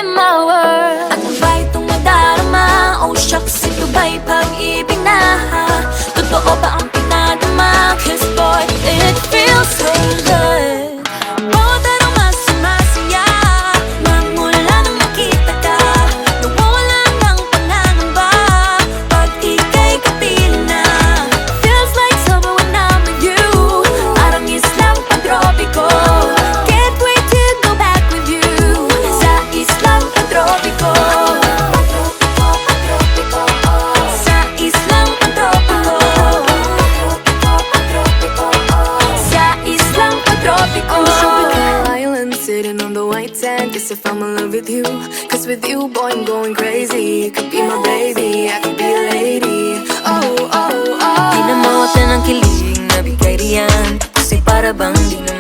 in my world. At kung ba itong nadarama, oh shucks, ito ba'y pag-ibig na? Totoo ba ang pinadama? Cause boy, it feels so good. Bawat araw mas sumasaya, magmula nang nakita ka. Nawawala ng pangangamba pag ika'y kapiling na. Feels like summer when I'm with you, parang islang pantropiko. Can't wait to go back with you sa islang pantropiko. Sa islang pantropiko. Sa islang pantropiko. Island sitting on the white sand. Guess if I'm in love with you, cause with you, boy, I'm going crazy. You could be my baby, I could be a lady. Oh, oh, oh. Di na mawala ng kilig na bigay riyan, kasi para bang di na